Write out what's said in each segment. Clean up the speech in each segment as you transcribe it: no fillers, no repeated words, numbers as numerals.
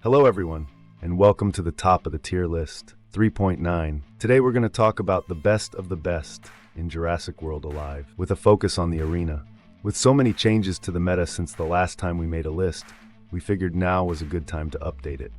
Hello everyone, and welcome to the top of the tier list, 3.9. Today we're going to talk about the best of the best in Jurassic World Alive, with a focus on the arena. With so many changes to the meta since the last time we made a list, we figured now was a good time to update it.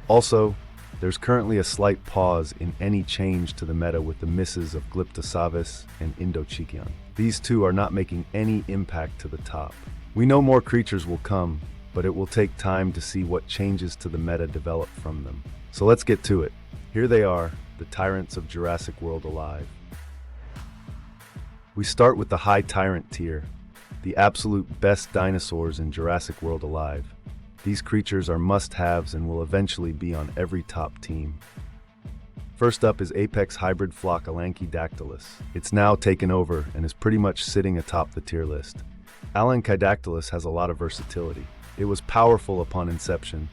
Also, there's currently a slight pause in any change to the meta with the misses of Glyptosaurus and Indocheikion. These two are not making any impact to the top. We know more creatures will come, but it will take time to see what changes to the meta develop from them. So let's get to it. Here they are, the tyrants of Jurassic World Alive. We start with the high tyrant tier, the absolute best dinosaurs in Jurassic World Alive. These creatures are must-haves and will eventually be on every top team. First up is Apex hybrid flock Alankydactylus. It's now taken over and is pretty much sitting atop the tier list. Alankydactylus has a lot of versatility. It was powerful upon inception,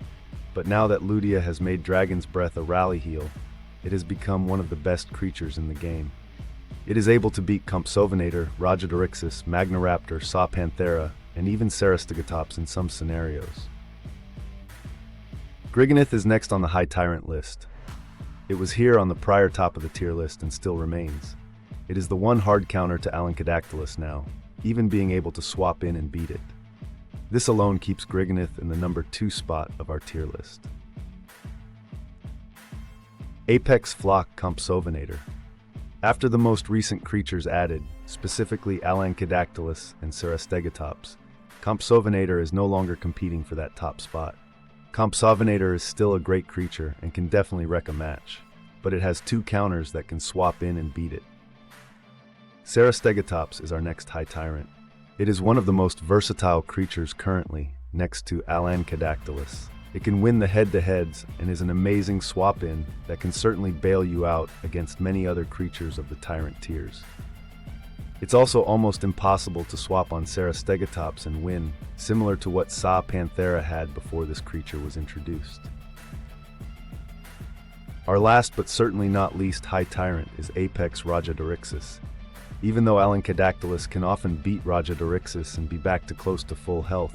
but now that Ludia has made Dragon's Breath a rally heal, it has become one of the best creatures in the game. It is able to beat Compsovenator, Rajadorixis, Magnaraptor, Sah Panthera, and even Cerastegotops in some scenarios. Gryganyth is next on the high tyrant list. It was here on the prior top of the tier list and still remains. It is the one hard counter to Alankydactylus now, even being able to swap in and beat it. This alone keeps Gryganyth in the number 2 spot of our tier list. Apex flock Compsovenator. After the most recent creatures added, specifically Alankydactylus and Cerastegotops, Compsovenator is no longer competing for that top spot. Compsovenator is still a great creature and can definitely wreck a match, but it has 2 counters that can swap in and beat it. Cerastegotops is our next high tyrant. It is one of the most versatile creatures currently, next to Alankydactylus. It can win the head-to-heads and is an amazing swap-in that can certainly bail you out against many other creatures of the tyrant tiers. It's also almost impossible to swap on Cerastegotops and win, similar to what Sah Panthera had before this creature was introduced. Our last but certainly not least high tyrant is Apex Rajadorixis. Even though Alankydactylus can often beat Rajadorixis and be back to close to full health,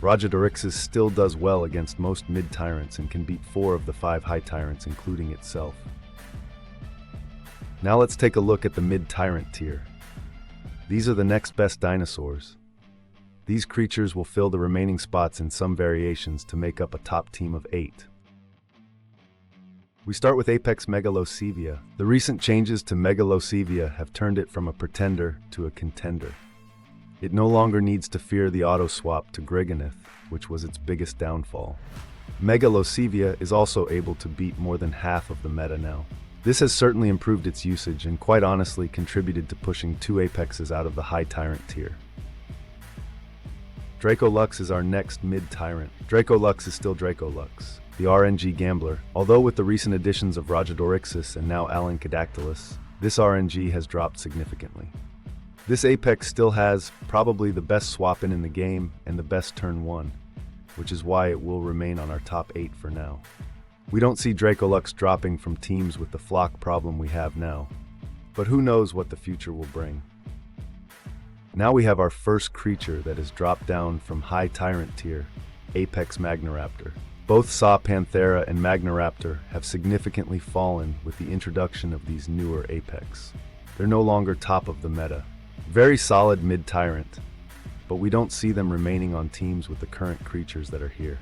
Rajadorixis still does well against most mid-tyrants and can beat 4 of the 5 high tyrants, including itself. Now let's take a look at the mid-tyrant tier. These are the next best dinosaurs. These creatures will fill the remaining spots in some variations to make up a top team of 8. We start with Apex Megalocevia. The recent changes to Megalocevia have turned it from a pretender to a contender. It no longer needs to fear the auto-swap to Gryganyth, which was its biggest downfall. Megalocevia is also able to beat more than half of the meta now. This has certainly improved its usage and quite honestly contributed to pushing 2 Apexes out of the high tyrant tier. Draco Lux is our next mid-tyrant. Draco Lux is still Draco Lux, the RNG gambler, although with the recent additions of Rajadorixis and now Alankydactylus, this RNG has dropped significantly. This Apex still has probably the best swap-in the game and the best turn 1, which is why it will remain on our top 8 for now. We don't see Draco Lux dropping from teams with the flock problem we have now, but who knows what the future will bring. Now we have our first creature that has dropped down from high tyrant tier, Apex Magnaraptor. Both Sah Panthera and Magnaraptor have significantly fallen with the introduction of these newer Apex. They're no longer top of the meta. Very solid mid-tyrant, but we don't see them remaining on teams with the current creatures that are here.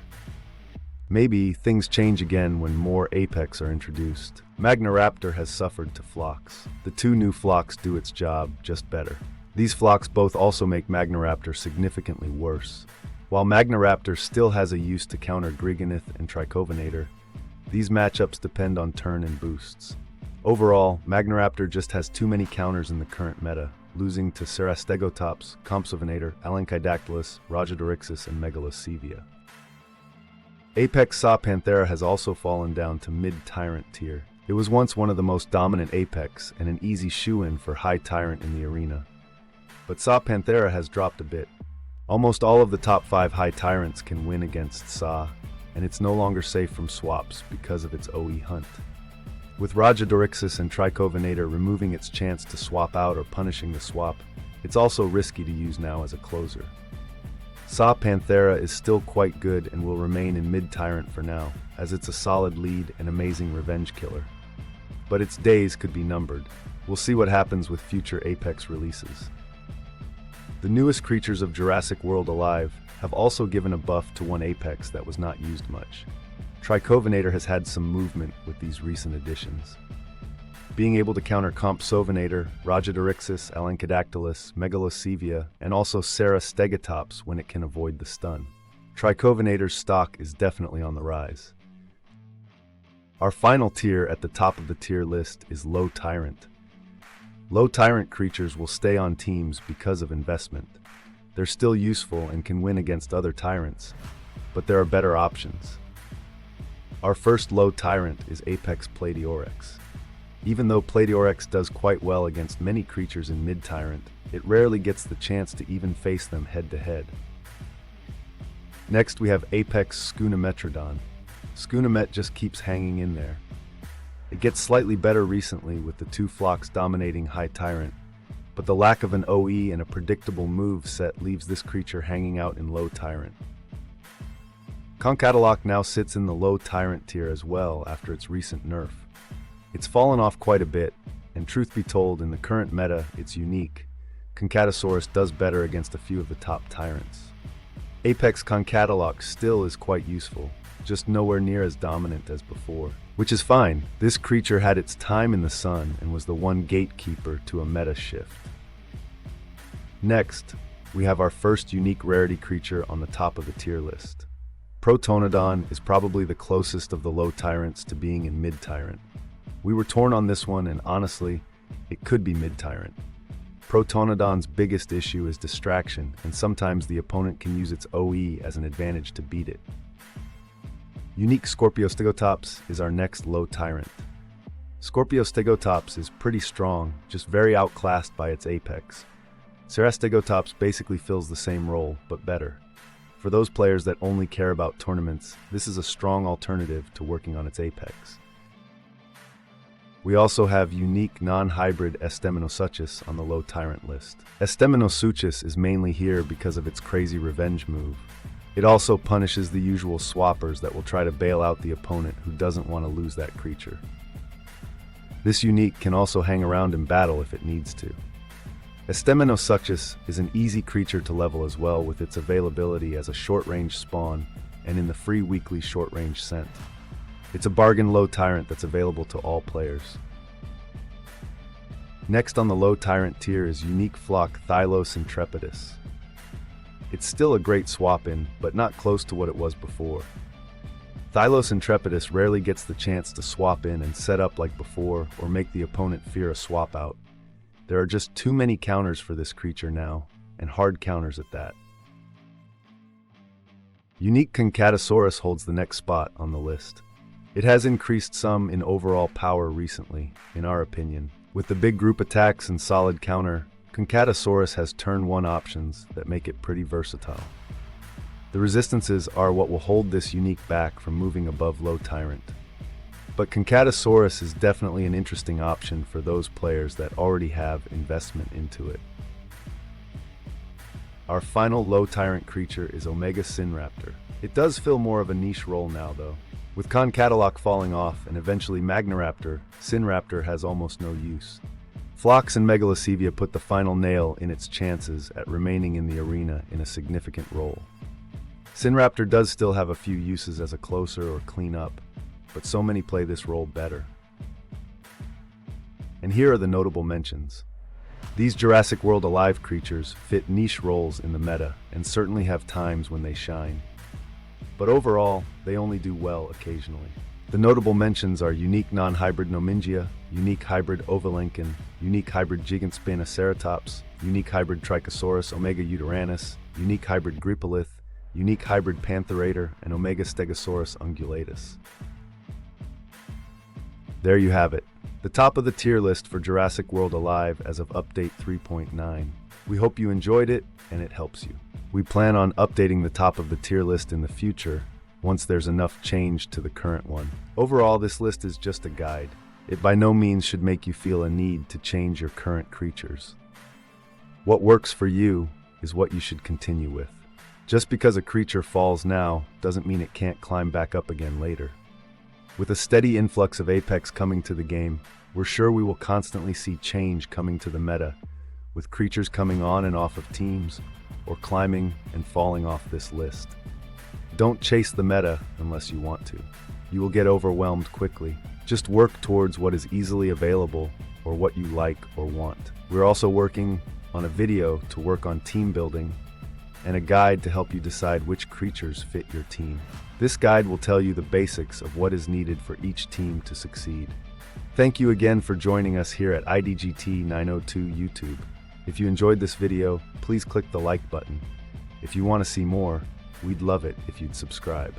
Maybe things change again when more Apex are introduced. Magnaraptor has suffered to flocks. The 2 new flocks do its job, just better. These flocks both also make Magnaraptor significantly worse. While Magnaraptor still has a use to counter Gryganyth and Trykovenator, these matchups depend on turn and boosts. Overall, Magnaraptor just has too many counters in the current meta, losing to Cerastegotops, Compsovenator, Alankydactylus, Rajadorixis, and Megalocevia. Apex Sah Panthera has also fallen down to mid-tyrant tier. It was once one of the most dominant Apex and an easy shoe-in for high tyrant in the arena. But Sah Panthera has dropped a bit. Almost all of the top 5 high tyrants can win against Sah, and it's no longer safe from swaps because of its OE hunt. With Rajadorixis and Trykovenator removing its chance to swap out or punishing the swap, it's also risky to use now as a closer. Sah Panthera is still quite good and will remain in mid-tyrant for now. as it's a solid lead and amazing revenge killer. But its days could be numbered. We'll see what happens with future Apex releases. The newest creatures of Jurassic World Alive have also given a buff to one Apex that was not used much. Trykovenator has had some movement with these recent additions. Being able to counter Compsovenator, Rajadorixis, Alankydactylus, Megalocevia, and also Cerastegotops when it can avoid the stun. Trykovenator's stock is definitely on the rise. Our final tier at the top of the tier list is Low Tyrant. Low Tyrant creatures will stay on teams because of investment. They're still useful and can win against other Tyrants, but there are better options. Our first Low Tyrant is Apex Plateorex. Even though Plateorex does quite well against many creatures in mid-Tyrant, it rarely gets the chance to even face them head-to-head. Next we have Apex Skoonametrodon. Skoonamet just keeps hanging in there. It gets slightly better recently with the two flocks dominating High Tyrant, but the lack of an OE and a predictable move set leaves this creature hanging out in Low Tyrant. Concatoloch now sits in the Low Tyrant tier as well after its recent nerf. It's fallen off quite a bit, and truth be told, in the current meta, it's unique. Concatosaurus does better against a few of the top Tyrants. Apex Concatoloch still is quite useful, just nowhere near as dominant as before. Which is fine, this creature had its time in the sun and was the one gatekeeper to a meta shift. Next, we have our first unique rarity creature on the top of the tier list. Protonodon is probably the closest of the Low Tyrants to being in mid-Tyrant. We were torn on this one, and honestly, it could be mid-Tyrant. Protonodon's biggest issue is distraction, and sometimes the opponent can use its OE as an advantage to beat it. Unique Skorpiostegotops is our next Low Tyrant. Skorpiostegotops is pretty strong, just very outclassed by its Apex. Cerastegotops basically fills the same role, but better. For those players that only care about tournaments, this is a strong alternative to working on its Apex. We also have unique non-hybrid Estemmenosuchus on the Low Tyrant list. Estemmenosuchus is mainly here because of its crazy revenge move. It also punishes the usual swappers that will try to bail out the opponent who doesn't want to lose that creature. This unique can also hang around in battle if it needs to. Estemmenosuchus is an easy creature to level as well with its availability as a short-range spawn and in the free weekly short-range scent. It's a bargain Low Tyrant that's available to all players. Next on the Low Tyrant tier is unique flock Thylos Intrepidus. It's still a great swap-in, but not close to what it was before. Thylos Intrepidus rarely gets the chance to swap in and set up like before or make the opponent fear a swap-out. There are just too many counters for this creature now, and hard counters at that. Unique Concatosaurus holds the next spot on the list. It has increased some in overall power recently, in our opinion. With the big group attacks and solid counter, Concatosaurus has turn 1 options that make it pretty versatile. The resistances are what will hold this unique back from moving above Low Tyrant. But Concatosaurus is definitely an interesting option for those players that already have investment into it. Our final Low Tyrant creature is Omega Sinraptor. It does fill more of a niche role now though. With Concatoloch falling off and eventually Magnaraptor, Sinraptor has almost no use. Phlox and Megalocevia put the final nail in its chances at remaining in the arena in a significant role. Sinraptor does still have a few uses as a closer or cleanup, but so many play this role better. And here are the notable mentions. These Jurassic World Alive creatures fit niche roles in the meta and certainly have times when they shine. But overall, they only do well occasionally. The notable mentions are unique non-hybrid Nomingia, unique hybrid Ovalenkin, unique hybrid Gigantospinoceratops, unique hybrid Trichosaurus Omega Uteranus, unique hybrid Gripolith, unique hybrid Pantherator, and Omega Stegosaurus ungulatus. There you have it, the top of the tier list for Jurassic World Alive as of update 3.9. We hope you enjoyed it and it helps you. We plan on updating the top of the tier list in the future once there's enough change to the current one. Overall, this list is just a guide. It by no means should make you feel a need to change your current creatures. What works for you is what you should continue with. Just because a creature falls now doesn't mean it can't climb back up again later. With a steady influx of Apex coming to the game, we're sure we will constantly see change coming to the meta, with creatures coming on and off of teams, or climbing and falling off this list. Don't chase the meta unless you want to. You will get overwhelmed quickly. Just work towards what is easily available or what you like or want. We're also working on a video to work on team building and a guide to help you decide which creatures fit your team. This guide will tell you the basics of what is needed for each team to succeed. Thank you again for joining us here at IDGT 902 YouTube. If you enjoyed this video, please click the like button. If you want to see more, we'd love it if you'd subscribe.